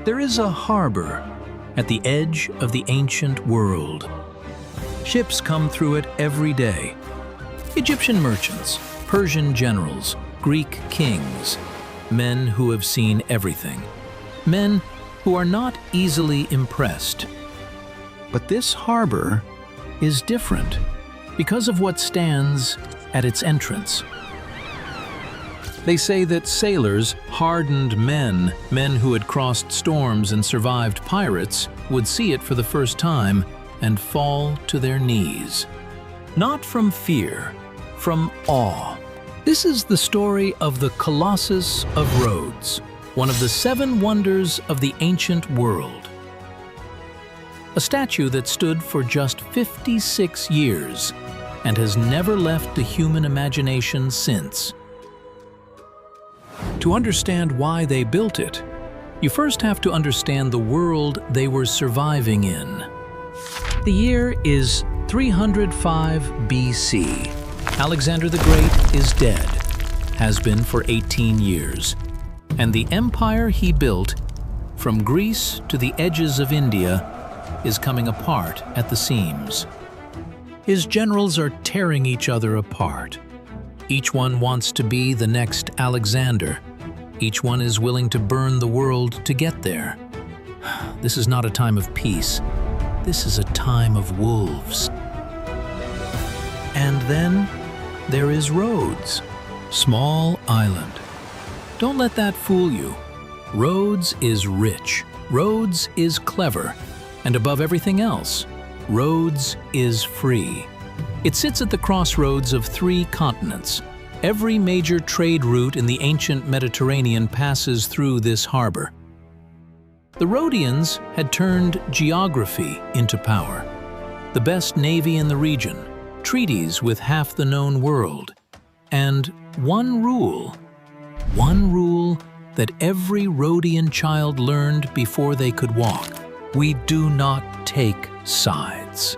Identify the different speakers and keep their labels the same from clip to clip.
Speaker 1: There is a harbor at the edge of the ancient world. Ships come through it every day. Egyptian merchants, Persian generals, Greek kings, men who have seen everything. Men who are not easily impressed. But this harbor is different because of what stands at its entrance. They say that sailors, hardened men who had crossed storms and survived pirates, would see it for the first time and fall to their knees. Not from fear, from awe. This is the story of the Colossus of Rhodes, one of the 7 wonders of the ancient world. A statue that stood for just 56 years and has never left the human imagination since. To understand why they built it, you first have to understand the world they were surviving in. The year is 305 BC. Alexander the Great is dead, has been for 18 years, and the empire he built, from Greece to the edges of India, is coming apart at the seams. His generals are tearing each other apart. Each one wants to be the next Alexander. Each one is willing to burn the world to get there. This is not a time of peace. This is a time of wolves. And then there is Rhodes, small island. Don't let that fool you. Rhodes is rich. Rhodes is clever. And above everything else, Rhodes is free. It sits at the crossroads of 3 continents. Every major trade route in the ancient Mediterranean passes through this harbor. The Rhodians had turned geography into power. The best navy in the region, treaties with half the known world, and one rule that every Rhodian child learned before they could walk. We do not take sides.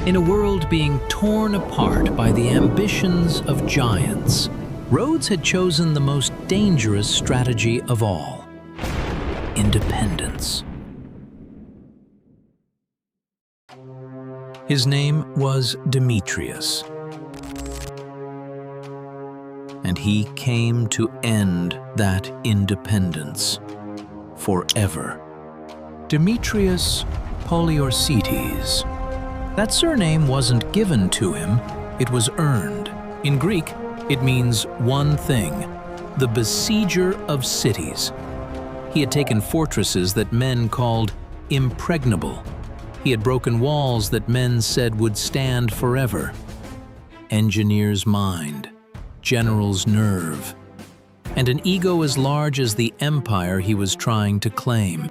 Speaker 1: In a world being torn apart by the ambitions of giants, Rhodes had chosen the most dangerous strategy of all: independence. His name was Demetrius, and he came to end that independence forever. Demetrius Poliorcetes. That surname wasn't given to him, it was earned. In Greek, it means one thing: the besieger of cities. He had taken fortresses that men called impregnable. He had broken walls that men said would stand forever. Engineer's mind, general's nerve, and an ego as large as the empire he was trying to claim.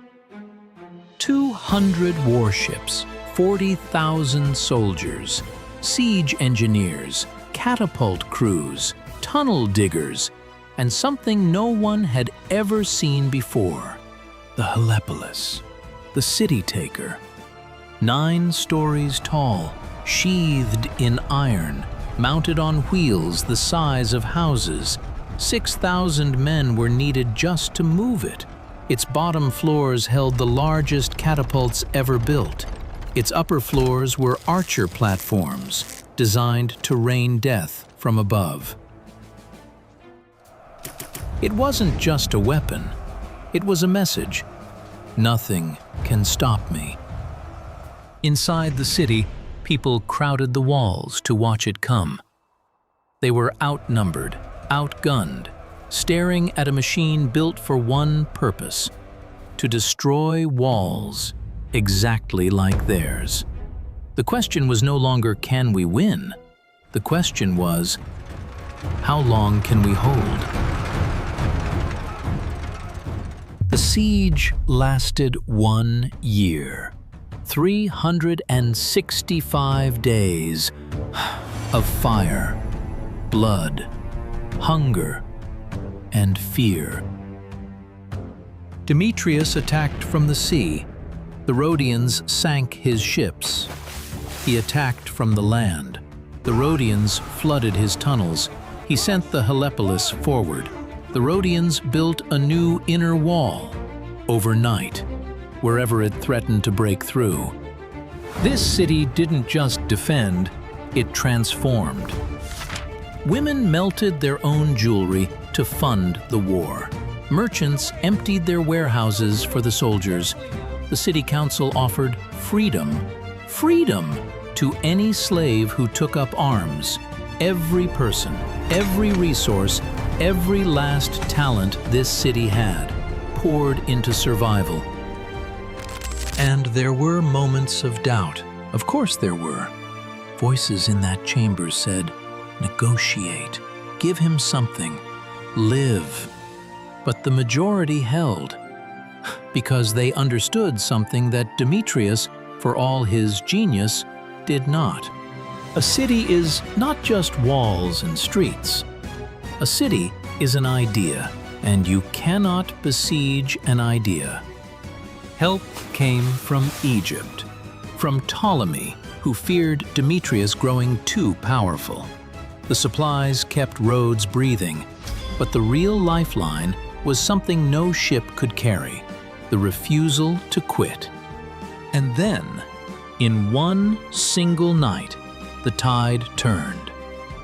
Speaker 1: 200 warships, 40,000 soldiers, siege engineers, catapult crews, tunnel diggers, and something no one had ever seen before: the Helepolis, the city-taker. 9 stories tall, sheathed in iron, mounted on wheels the size of houses. 6,000 men were needed just to move it. Its bottom floors held the largest catapults ever built. Its upper floors were archer platforms, designed to rain death from above. It wasn't just a weapon, it was a message. Nothing can stop me. Inside the city, people crowded the walls to watch it come. They were outnumbered, outgunned, staring at a machine built for one purpose: to destroy walls exactly like theirs. The question was no longer, can we win? The question was, how long can we hold? The siege lasted 1 year, 365 days of fire, blood, hunger, and fear. Demetrius attacked from the sea. The Rhodians sank his ships. He attacked from the land. The Rhodians flooded his tunnels. He sent the Helepolis forward. The Rhodians built a new inner wall. overnight, wherever it threatened to break through. This city didn't just defend, it transformed. Women melted their own jewelry to fund the war. Merchants emptied their warehouses for the soldiers. The city council offered freedom to any slave who took up arms. Every person, every resource, every last talent this city had poured into survival. And there were moments of doubt. Of course there were. Voices in that chamber said, "Negotiate, give him something, live." But the majority held, because they understood something that Demetrius, for all his genius, did not. A city is not just walls and streets. A city is an idea, and you cannot besiege an idea. Help came from Egypt, from Ptolemy, who feared Demetrius growing too powerful. The supplies kept Rhodes breathing, but the real lifeline was something no ship could carry: the refusal to quit. And then, in one single night, the tide turned.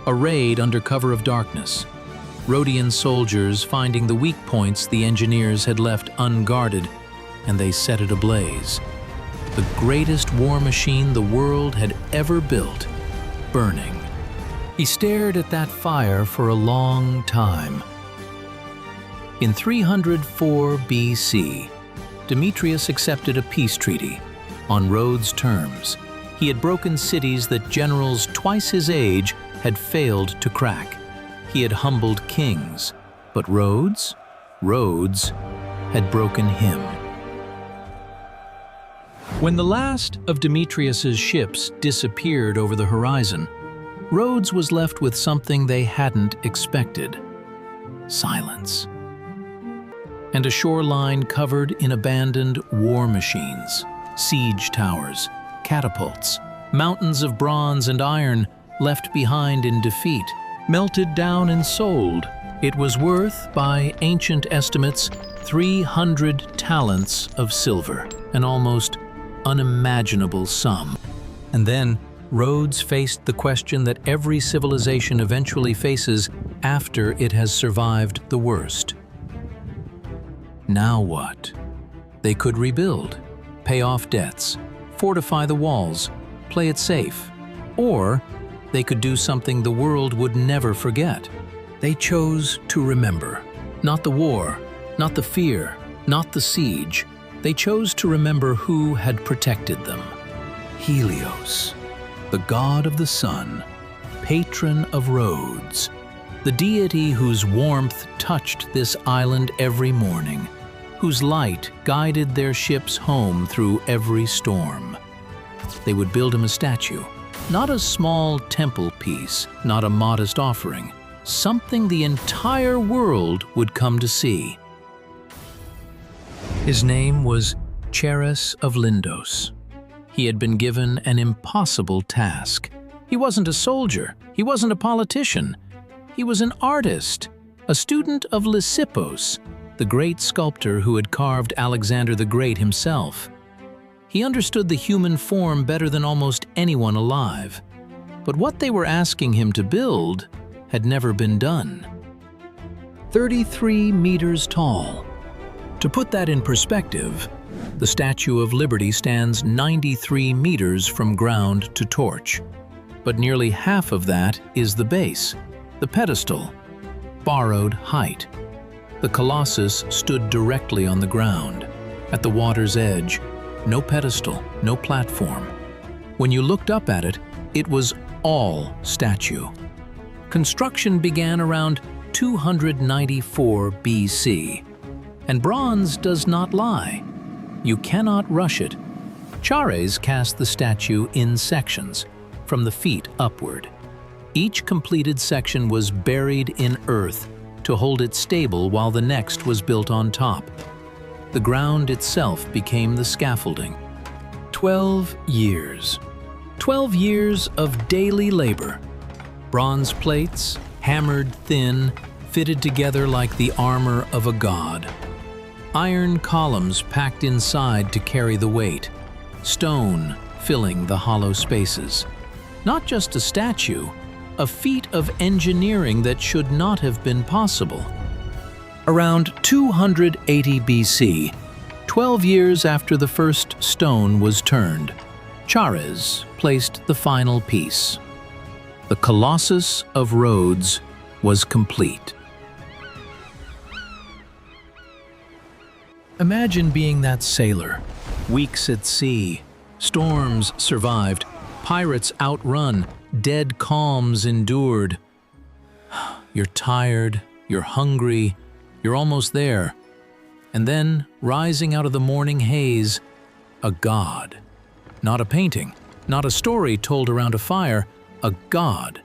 Speaker 1: A raid under cover of darkness. Rhodian soldiers finding the weak points the engineers had left unguarded, and they set it ablaze. The greatest war machine the world had ever built, burning. He stared at that fire for a long time. In 304 BC, Demetrius accepted a peace treaty on Rhodes' terms. He had broken cities that generals twice his age had failed to crack. He had humbled kings, but Rhodes had broken him. When the last of Demetrius's ships disappeared over the horizon, Rhodes was left with something they hadn't expected: silence. And a shoreline covered in abandoned war machines, siege towers, catapults, mountains of bronze and iron left behind in defeat, melted down and sold. It was worth, by ancient estimates, 300 talents of silver, an almost unimaginable sum. And then Rhodes faced the question that every civilization eventually faces after it has survived the worst. Now what? They could rebuild, pay off debts, fortify the walls, play it safe. Or they could do something the world would never forget. They chose to remember. Not the war, not the fear, not the siege. They chose to remember who had protected them. Helios, the god of the sun, patron of Rhodes, the deity whose warmth touched this island every morning, whose light guided their ships home through every storm. They would build him a statue, not a small temple piece, not a modest offering, something the entire world would come to see. His name was Chares of Lindos. He had been given an impossible task. He wasn't a soldier, he wasn't a politician. He was an artist, a student of Lysippos, the great sculptor who had carved Alexander the Great himself. He understood the human form better than almost anyone alive. But what they were asking him to build had never been done. 33 meters tall. To put that in perspective, the Statue of Liberty stands 93 meters from ground to torch. But nearly half of that is the base, the pedestal, borrowed height. The Colossus stood directly on the ground, at the water's edge, no pedestal, no platform. When you looked up at it, it was all statue. Construction began around 294 BC. And bronze does not lie. You cannot rush it. Chares cast the statue in sections, from the feet upward. Each completed section was buried in earth to hold it stable while the next was built on top. The ground itself became the scaffolding. 12 years. 12 years of daily labor. Bronze plates, hammered thin, fitted together like the armor of a god. Iron columns packed inside to carry the weight, stone filling the hollow spaces. Not just a statue, a feat of engineering that should not have been possible. Around 280 BC, 12 years after the first stone was turned, Chares placed the final piece. The Colossus of Rhodes was complete. Imagine being that sailor, weeks at sea, storms survived, pirates outrun, dead calms endured. You're tired, you're hungry, you're almost there. And then, rising out of the morning haze, a god. Not a painting, not a story told around a fire, a god,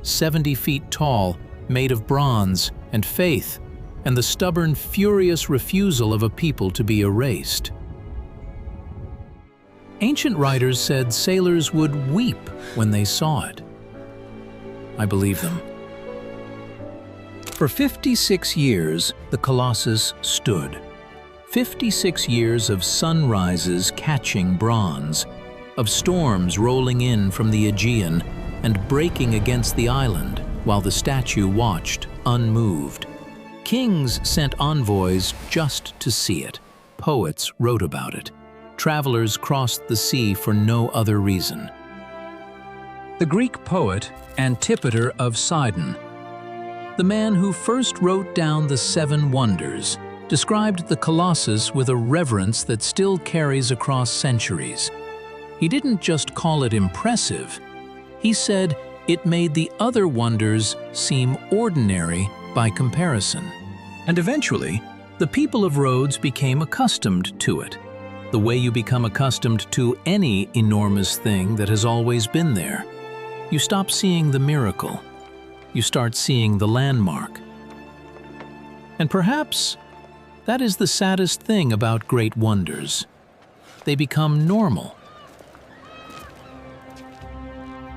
Speaker 1: 70 feet tall, made of bronze and faith, and the stubborn, furious refusal of a people to be erased. Ancient writers said sailors would weep when they saw it. I believe them. For 56 years, the Colossus stood. 56 years of sunrises catching bronze, of storms rolling in from the Aegean and breaking against the island while the statue watched, unmoved. Kings sent envoys just to see it. Poets wrote about it. Travelers crossed the sea for no other reason. The Greek poet Antipater of Sidon, the man who first wrote down the 7 wonders, described the Colossus with a reverence that still carries across centuries. He didn't just call it impressive. He said it made the other wonders seem ordinary by comparison. And eventually, the people of Rhodes became accustomed to it, the way you become accustomed to any enormous thing that has always been there. You stop seeing the miracle. You start seeing the landmark. And perhaps that is the saddest thing about great wonders. They become normal.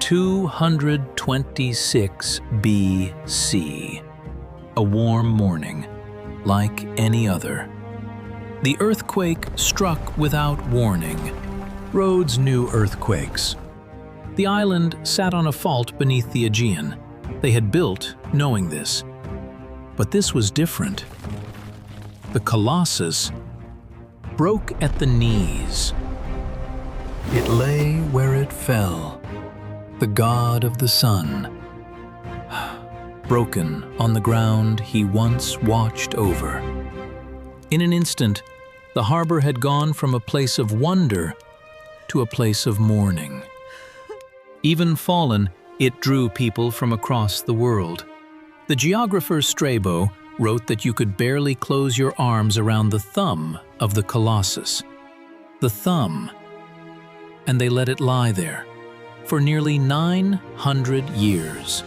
Speaker 1: 226 BC. A warm morning, like any other. The earthquake struck without warning. Rhodes knew earthquakes. The island sat on a fault beneath the Aegean. They had built knowing this. But this was different. The Colossus broke at the knees. It lay where it fell, the god of the sun, broken on the ground he once watched over. In an instant, the harbor had gone from a place of wonder to a place of mourning. Even fallen, it drew people from across the world. The geographer Strabo wrote that you could barely close your arms around the thumb of the Colossus. The thumb. And they let it lie there for nearly 900 years.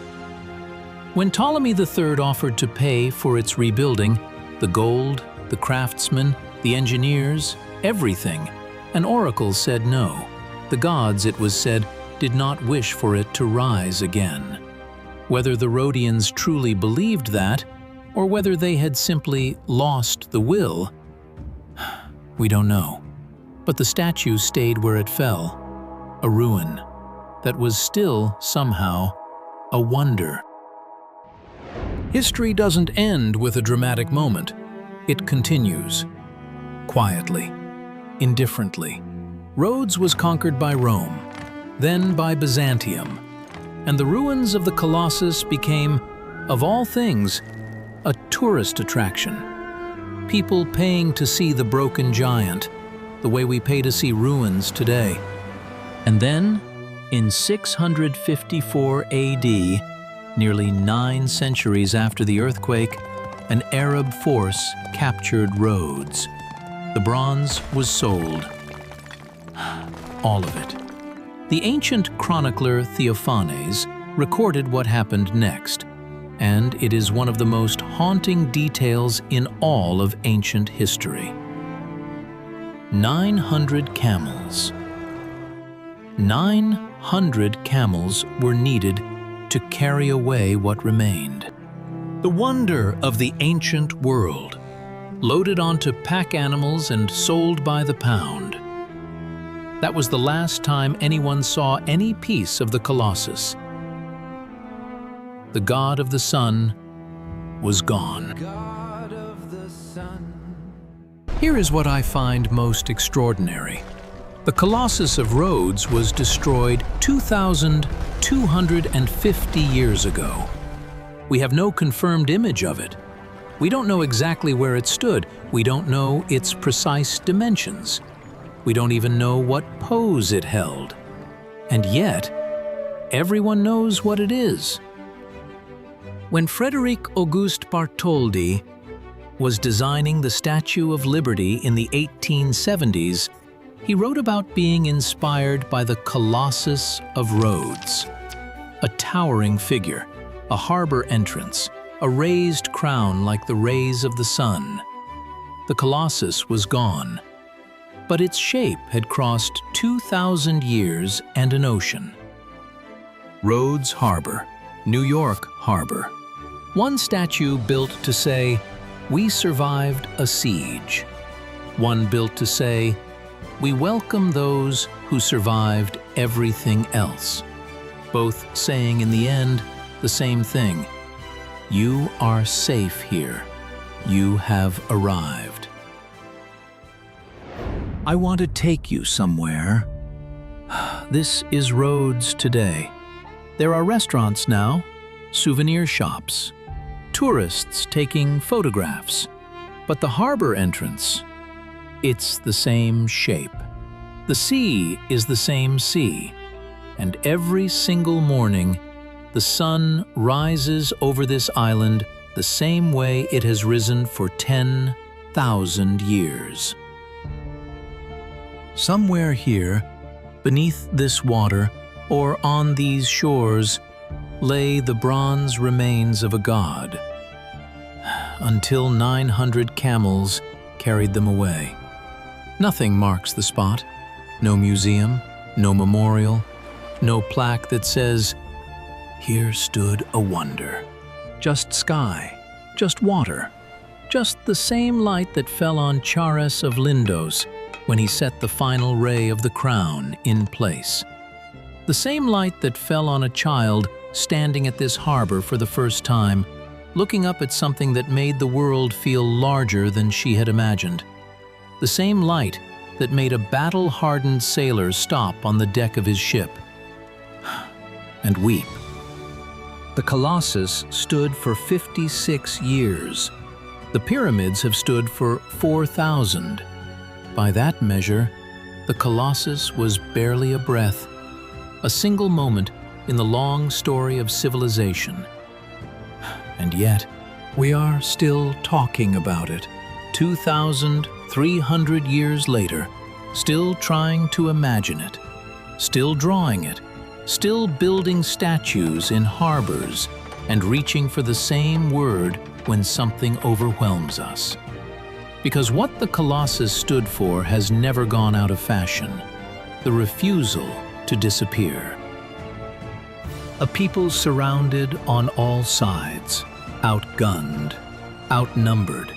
Speaker 1: When Ptolemy III offered to pay for its rebuilding, the gold, the craftsmen, the engineers, everything, an oracle said no. The gods, it was said, did not wish for it to rise again. Whether the Rhodians truly believed that, or whether they had simply lost the will, we don't know. But the statue stayed where it fell, a ruin that was still, somehow, a wonder. History doesn't end with a dramatic moment. It continues, quietly, indifferently. Rhodes was conquered by Rome, then by Byzantium, and the ruins of the Colossus became, of all things, a tourist attraction. People paying to see the broken giant, the way we pay to see ruins today. And then, in 654 AD, nearly 9 centuries after the earthquake, an Arab force captured Rhodes. The bronze was sold. All of it. The ancient chronicler Theophanes recorded what happened next, and it is one of the most haunting details in all of ancient history. 900 camels. 900 camels were needed to carry away what remained. The wonder of the ancient world. loaded onto pack animals and sold by the pound. That was the last time anyone saw any piece of the Colossus. The god of the sun was gone. Here is what I find most extraordinary. The Colossus of Rhodes was destroyed 2,250 years ago. We have no confirmed image of it. We don't know exactly where it stood. We don't know its precise dimensions. We don't even know what pose it held. And yet, everyone knows what it is. When Frederick Auguste Bartholdi was designing the Statue of Liberty in the 1870s, he wrote about being inspired by the Colossus of Rhodes, a towering figure, a harbor entrance, a raised crown like the rays of the sun. The Colossus was gone, but its shape had crossed 2,000 years and an ocean. Rhodes Harbor, New York Harbor. One statue built to say, "We survived a siege." One built to say, "We welcome those who survived everything else." Both saying in the end the same thing. You are safe here. You have arrived. I want to take you somewhere. This is Rhodes today. There are restaurants now, souvenir shops, tourists taking photographs. But the harbor entrance, it's the same shape. The sea is the same sea. And every single morning, the sun rises over this island the same way it has risen for 10,000 years. Somewhere here, beneath this water, or on these shores, lay the bronze remains of a god, until 900 camels carried them away. Nothing marks the spot. No museum, no memorial, no plaque that says, "Here stood a wonder." Just sky, just water, just the same light that fell on Chares of Lindos when he set the final ray of the crown in place. The same light that fell on a child standing at this harbor for the first time, looking up at something that made the world feel larger than she had imagined. The same light that made a battle-hardened sailor stop on the deck of his ship and weep. The Colossus stood for 56 years. The pyramids have stood for 4,000. By that measure, the Colossus was barely a breath, a single moment in the long story of civilization. And yet, we are still talking about it, 2,300 years later, still trying to imagine it, still drawing it, still building statues in harbors and reaching for the same word when something overwhelms us. Because what the Colossus stood for has never gone out of fashion: the refusal to disappear. A people surrounded on all sides, outgunned, outnumbered,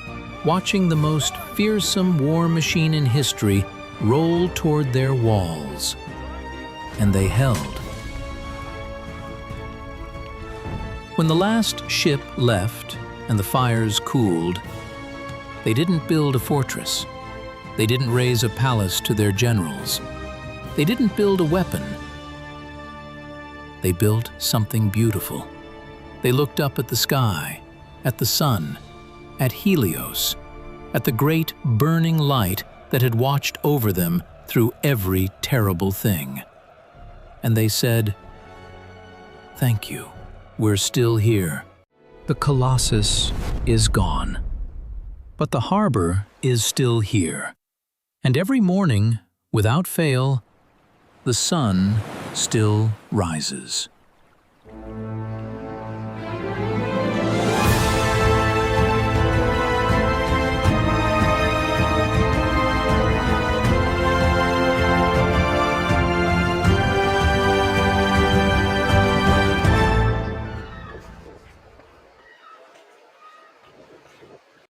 Speaker 1: watching the most fearsome war machine in history roll toward their walls. And they held. When the last ship left and the fires cooled, they didn't build a fortress. They didn't raise a palace to their generals. They didn't build a weapon. They built something beautiful. They looked up at the sky, at the sun, at Helios, at the great burning light that had watched over them through every terrible thing. And they said, "Thank you, we're still here." The Colossus is gone, but the harbor is still here. And every morning, without fail, the sun still rises.